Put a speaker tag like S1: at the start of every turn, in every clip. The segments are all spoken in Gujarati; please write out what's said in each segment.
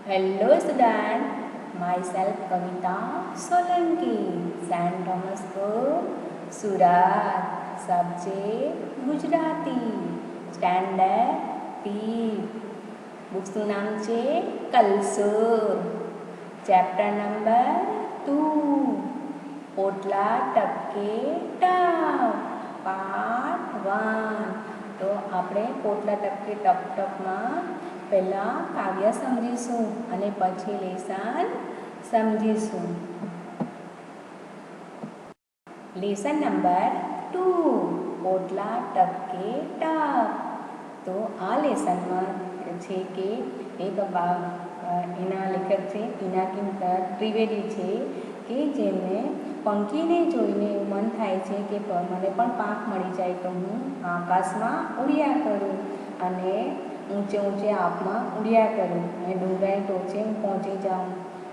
S1: Hello student, myself Kavita Solanki, St. Thomas School, Surat, subject Gujarati, standard P. બુક્સનું નામ છે કલસુર. ચેપ્ટર નંબર 2, પોટલા ટપકે ટપ, પાર્ટ 1. તો આપણે પોટલા ટપકે ટપ ટપમાં પહેલાં કાવ્ય સમજીશું અને પછી લેસન સમજીશું. લેસન નંબર 2, પોટલા ટપકે ટપ. તો આ લેસનમાં છે કે એક એના લેખક છે પિનાકિન ત્રિવેદી છે કે જેમને પંખીને જોઈને એવું મન થાય છે કે મને પણ પાંખ મળી જાય તો હું આકાશમાં ઉડ્યા કરું અને ઊંચે ઊંચે આપમાં ઉડ્યા કરું અને ડુંગરાની ટોચે હું પહોંચી જાઉં.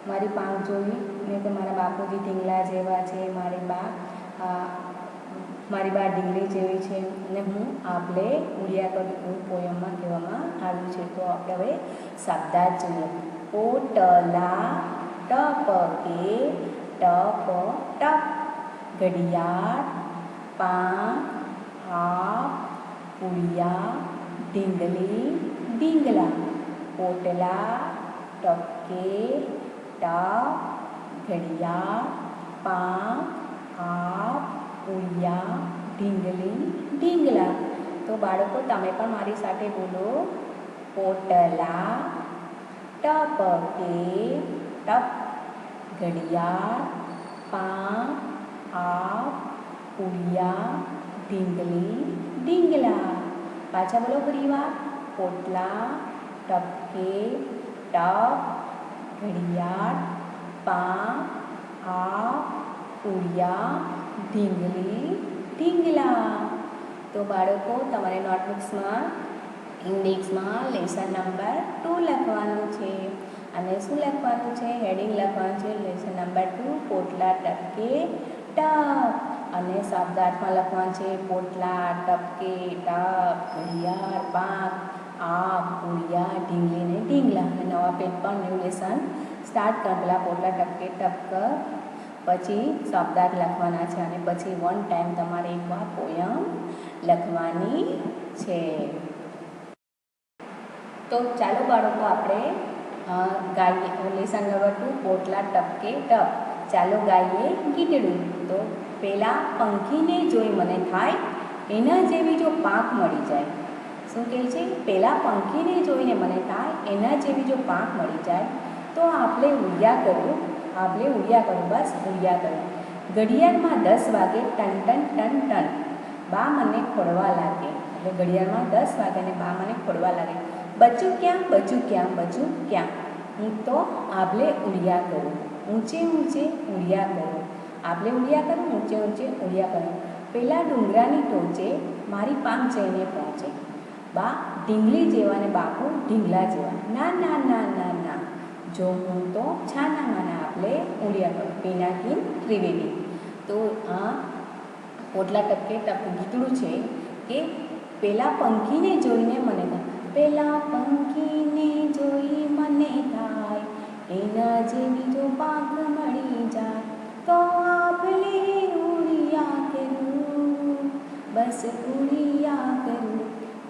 S1: મારી પાંખ જોઈ ને તો મારા બાપુજી ઢીંગલા જેવા છે, મારી બા ઢીંગલી જેવી છે અને હું આપલે ઉડ્યા કરું એવું પોયમમાં કહેવામાં આવ્યું છે. તો આપણે હવે શબ્દાર્થ જોઈએ. પોટલા ટપકે ટપ ટપ, ઘડિયાળ, પાંખ, આપ, પુડિયા, ઢીંગલી, ઢીંગલા. પોટલા ટપકે ટપ, ઘડિયાળ, પાંખ, આપ, પુડિયા, ઢીંગલી, ઢીંગલા. તો બાળકો તમે પણ મારી સાથે બોલો. પોટલા ટપકે ટપ, ઘડિયાળ, પાંખ, આપ, પુડિયા, ઢીંગલી, ઢીંગલા. પાછા બોલો ફરીવાર. પોટલા ટપકે ટપ, ઘડિયાળ, પાંખ, આપ, પુડિયા, ઢીંગલી, ઢીંગલા. તો બાળકો તમારે નોટબુક્સમાં ઇન્ડેક્સમાં લેસન નંબર 2 લખવાનું છે. અને શું લખવાનું છે? હેડિંગ લખવાનું છે લેસન નંબર 2, પોટલા ટપકે ટપ. અને શબ્દાર્થમાં લખવાનું છે પોટલા ટપકે ટપ, ઘડિયાળ, પાંખ, આપ, પુડિયા, ઢીંગલી ને ઢીંગલા. અને નવા પેજ પર ન્યૂ લેસન સ્ટાર્ટ કર. પહેલાં પોટલા ટપકે ટપ કર, પછી શબ્દાર્થ લખવાના છે અને પછી 1 ટાઈમ તમારે એકવાર પોયમ લખવાની છે. તો ચાલો બાળકો આપણે ગાઈએ લેસન નંબર 2, પોટલા ટપકે ટપ. ચાલો ગાઈએ ગીતડું. તો પહેલાં પંખીને જોઈ મને થાય એના જેવી જો પાંખ મળી જાય. શું કહે છે? પહેલાં પંખીને જોઈને મને થાય એના જેવી જો પાંખ મળી જાય તો આપણે ઉડ્યા કરું, બસ ઉડ્યા કરું. ઘડિયાળમાં 10 વાગે ટન ટન ટન ટન, બા મને ખોડવા લાગે. એટલે ઘડિયાળમાં 10 વાગે અને બા મને ખોડવા લાગે. બચ્ચું ક્યાં, બચ્ચું ક્યાં, બચ્ચું ક્યાં? હું તો આભલે ઉડ્યા કરું, ઊંચે ઊંચે ઉડ્યા કરું. આભલે ઉડ્યા કરું, ઊંચે ઊંચે ઉડ્યા કરું. પેલા ડુંગરાની ટોચે મારી પાંખ જઈને પહોંચે. બા ઢીંગલી જેવા ને બાપુ ઢીંગલા જેવા. ના ના ના ના ના, જો હું તો છાના માના આભલે ઉડ્યા કરું. પિનાકિન ત્રિવેદી. તો આ પોટલા ટપકે ટપ ગીતડું છે કે પેલા પંખીને જોઈને મને થાય, પેલા પંખીને જોઈ મને થાય એના જેવી જો પાંખ મળી જાય તો આપણે ઉડિયા કરું, બસ ઉડિયા કરું.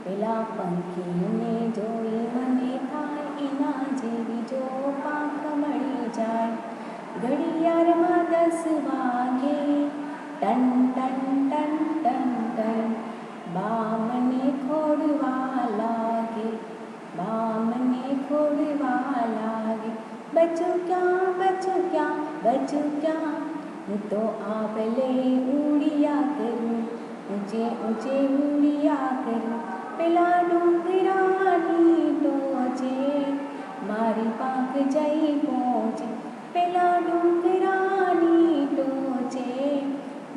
S1: પેલા પંખીને જોઈ મને થાય એના જેવી જો પાંખ મળી જાય. ઘડિયાળમાં 10 વાગે ton ton ton ton ton, બા મને ખોડવા લાગે, બા મને ખોડવા લાગે. બચ્ચું ક્યાં, બચ્ચું ક્યાં, બચ્ચું ક્યાં? હું તો આભલે ઉડિયા કરું, ઊંચે ઊંચે ઉડિયા કરું. પેલા ડુંગરાની ટોચે મારી પાંખ જઈ પહોંચે. પેલા ડુંગરાની ટોચે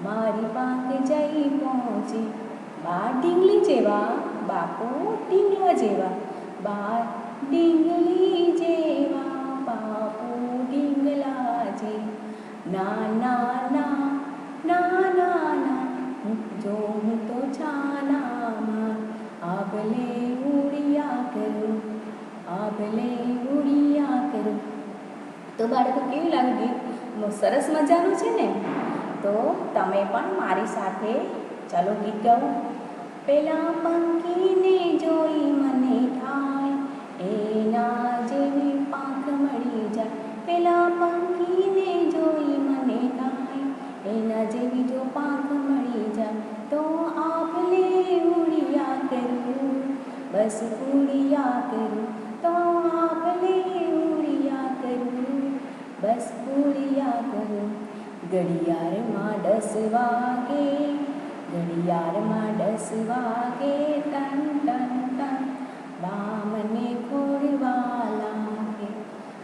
S1: મારી પાંખ જઈ પહોંચે. બા ઢીંગલી જેવા, બાપુ ઢીંગલા જેવા. બા ઢીંગલી જેવા, બાપુ ઢીંગલા જે. ના ના ના, ના ના ના, જો હું તો છાનામાં આભલે ઉડિયા કરું, આભલે ઉડિયા કરું. તો બાળકો કેવું લાગ્યું ગીત? સરસ મજાનું છે ને? તો તમે પણ મારી સાથે ચાલો ગીત ગાઓ. પેલા પંખીને જોઈ મને થાય એના જેવી પાંખ મળી જાય. પેલા પંખીને જોઈ મને થાય એના જેવી જો પાંખ મળી જાય તો આપને ઉડિયા કરું, બસ ઉડિયા કરું, તો આપને ઉડિયા કરું, બસ ઉડિયા કરું. ઘડિયાળમાં 10 વાગે, ઘડિયાળમાં 10 વાગે, ટન ટન ટન બા મને ખોડવા લાગે.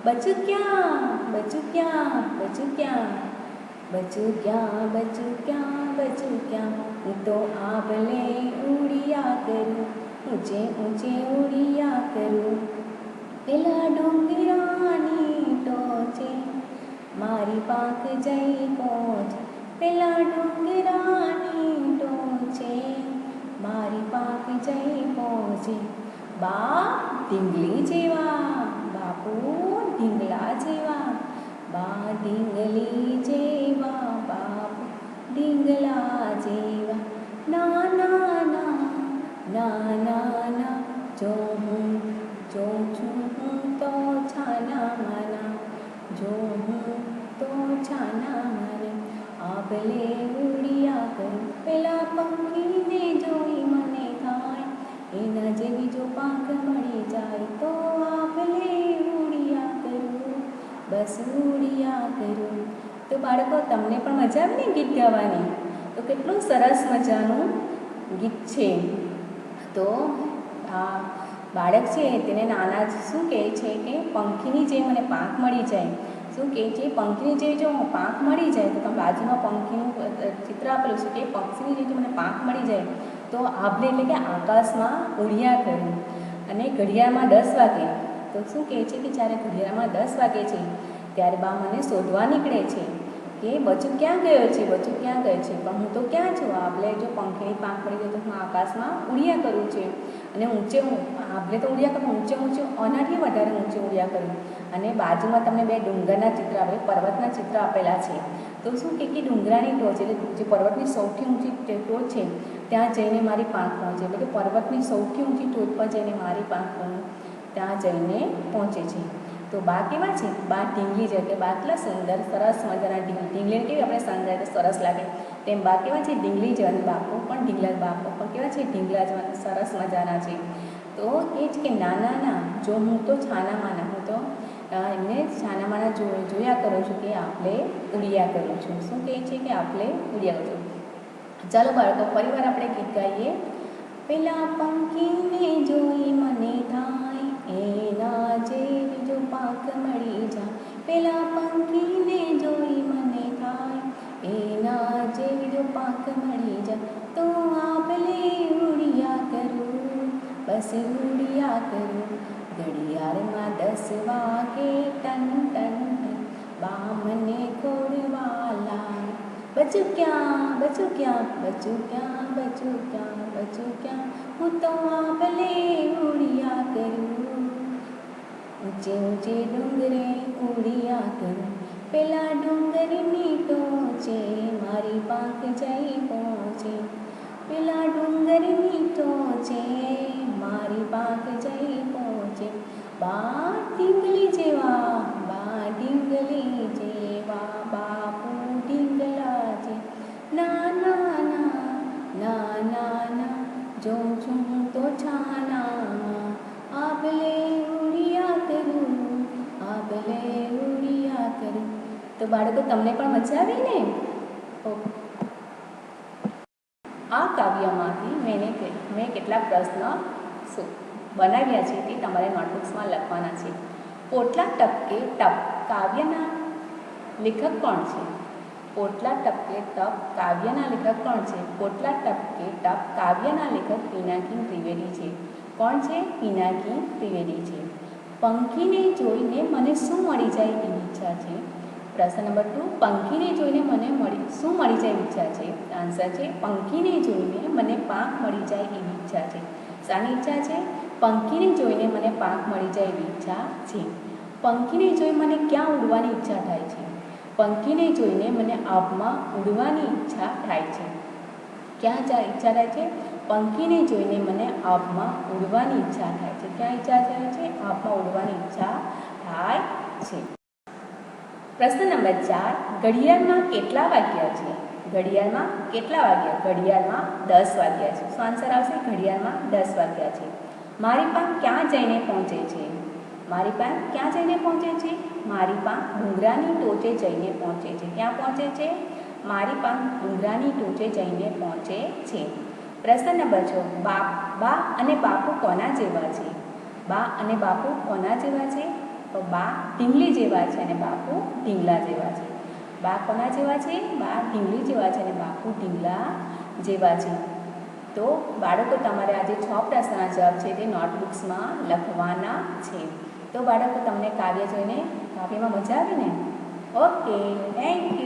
S1: બચ્ચું ક્યાં, બચ્ચું ક્યાં, બચ્ચું ક્યાં, બચ્ચું ક્યાં, બચ્ચું ક્યાં, બચ્ચું ક્યાં? હું તો આભલે ઉડિયા કરું, ઊંચે ઊંચે ઉડિયા કરું. પેલા ડુંગરાની ટોચે મારી પાંખ જઈ પહોંચે. પેલા ડુંગરાની ટોચે મારી પાંખ જઈ પહોંચે. બા ઢીંગલી જેવા, બાપુ ઢીંગલા જેવા, બા ઢીંગલી જેવા, બાપુ ઢીંગલા જેવા. ના ના ના, ના ના ના, જો હું જોઉં છું હું તો છાના માના, જો હું તો છાના માના. આભલે ઉડિયા કરું, પેલા પંખીને જોઈ મને થાય એના જેવી જો પાંખ મળી જાય તો આભલે ઉડિયા કરું, બસ ઉડિયા કરું. તો બાળકો તમને પણ મજા આવી ને ગીત ગાવાની? તો કેટલું સરસ મજાનું ગીત છે. તો આ બાળક છે તેને નાના શું કહે છે કે પંખીની જેમ મને પાંખ મળી જાય. શું કહે છે? પંખીની જેવી જો પાંખ મળી જાય તો તમે બાજુમાં પંખીનું ચિત્ર આપેલું છે કે પક્ષીની જેવી મને પાંખ મળી જાય તો આભલે એટલે કે આકાશમાં ઉડિયા કરું. અને ઘડિયાળમાં 10 વાગે તો શું કહે છે કે જ્યારે ઘડિયાળમાં 10 વાગે છે ત્યારે બા મને શોધવા નીકળે છે કે બચ્ચું ક્યાં ગયો છે, બચ્ચું ક્યાં ગયો છે? પણ હું તો ક્યાં છું? આભલે જો પંખીની પાંખ પડી ગઈ તો હું આકાશમાં ઉડિયા કરું છું. અને ઊંચે આભલે તો ઉડિયા કરું, ઊંચે ઊંચે આનાથી વધારે ઊંચે ઉડિયા કરું. અને બાજુમાં તમને 2 ડુંગરના ચિત્ર આપે, પર્વતના ચિત્ર આપેલા છે. તો શું કે ડુંગરાની ટોચ એટલે જે પર્વતની સૌથી ઊંચી ટોચ છે ત્યાં જઈને મારી પાંખ પહોંચે. એટલે કે પર્વતની સૌથી ઊંચી ટોચ પર જઈને મારી પાંખ ત્યાં જઈને પહોંચે છે. તો બા કેવા છે? બા ઢીંગલી છે કે બા કેટલા સુંદર સરસ મજાના ઢીંગલીને કેવી આપણે શણગારે તો સરસ લાગે તેમ બા કેવા છે? ઢીંગલી જેવા. બાપો પણ ઢીંગલા, બાપો પણ કેવા છે? ઢીંગલા જેવા સરસ મજાના છે. તો એ જ કે નાના ના, જો હું તો છાના માના, હું તો એમને છાના માના જોયા કરું છું કે આપણે ઉડિયા કરું છું. શું કહે છે કે આપણે ઉડિયા કરું છું. ચાલો બાળકો ફરીવાર આપણે ગીત ગાઈએ. પેલા પંખીને જોઈ મને થાય એના જેવી જો પાંખ મળી જાય. પેલા પંખીને જોઈ મને થાય એના જેવી જો પાંખ મળી જાય તો આભલે ઉડિયા કરું, બસ ઉડિયા કરું. ઘડિયાળમાં 10 વાગે, ટન ટન ટન બા મને ખોડવા લાગે. બચ્ચું ક્યાં, બચ્ચું ક્યાં, બચ્ચું ક્યાં, બચ્ચું ક્યાં, બચ્ચું ક્યાં? હું તો આભલે ઉડિયા કરું, ઊંચે ઊંચે ડુંગરે ઉડિયા કરું. પેલા ડુંગરની ટોચે મારી પાંખ જઈ પહોંચે. પેલા ડુંગરની ટોચે મારી પાંખ જઈ પહોંચે. બા ઢીંગલી જેવા, બા ઢીંગલી જેવા, બાપુ ઢીંગલા છે. ના ના ના, ના ના ના, જોઉં છું તો છાનામાં આભલે ઉડિયા કરું, આભલે ઉડિયા કરું. તો બાળકો તમને પણ મજા આવી ને? આ કાવ્યમાંથી મેં કેટલાક પ્રશ્ન બનાવ્યા છે તે તમારે નોટબુક્સમાં લખવાના છે. પોટલા ટપકે ટપ કાવ્યના લેખક કોણ છે? પોટલા ટપકે ટપ કાવ્યના લેખક કોણ છે? પોટલા ટપકે ટપ કાવ્યના લેખક પિનાકી ત્રિવેદી છે. કોણ છે? પિનાકી ત્રિવેદી છે. પંખીને જોઈને મને શું મળી જાય એવી ઈચ્છા છે? પ્રશ્ન નંબર 2, પંખીને જોઈને મને શું મળી જાય એવી ઈચ્છા છે? આન્સર છે પંખીને જોઈને મને પાંખ મળી જાય એવી ઈચ્છા છે. શાની ઈચ્છા છે? પંખીને જોઈને મને પાંખ મળી જાય એવી ઈચ્છા છે. પંખીને જોઈ મને ક્યાં ઉડવાની ઈચ્છા થાય છે? પંખીને જોઈને મને આભમાં ઉડવાની ઈચ્છા થાય છે. ક્યાં ઈચ્છા થાય છે? પંખીને જોઈને મને આભમાં ઉડવાની ઈચ્છા થાય છે. ક્યાં ઈચ્છા થાય છે? આભમાં ઉડવાની ઈચ્છા થાય છે. પ્રશ્ન નંબર 4, ઘડિયાળમાં કેટલા વાગ્યા છે? ઘડિયાળમાં કેટલા વાગ્યા? ઘડિયાળમાં 10 વાગ્યા છે. શું આન્સર આવશે? ઘડિયાળમાં 10 વાગ્યા છે. મારી પાન ક્યાં જઈને પહોંચે છે? મારી પાન ક્યાં જઈને પહોંચે છે? મારી પાન ડુંગરાની ટોચે જઈને પહોંચે છે. ક્યાં પહોંચે છે? મારી પાન ડુંગરાની ટોચે જઈને પહોંચે છે. પ્રશ્ન નંબર 6, બા અને બાપુ કોના જેવા છે? બા અને બાપુ કોના જેવા છે? તો બા ઢીંગલી જેવા છે અને બાપુ ઢીંગલા જેવા છે. બા કોના જેવા છે? બા ઢીંગલી જેવા છે અને બાપુ ઢીંગલા જેવા છે. તો બાળકો તમારે આજે 6 પ્રશ્નના જવાબ છે તે નોટબુક્સમાં લખવાના છે. તો બાળકો તમને કાવ્ય જોઈને કાવ્યમાં મજા આવી ને? Okay, thank you.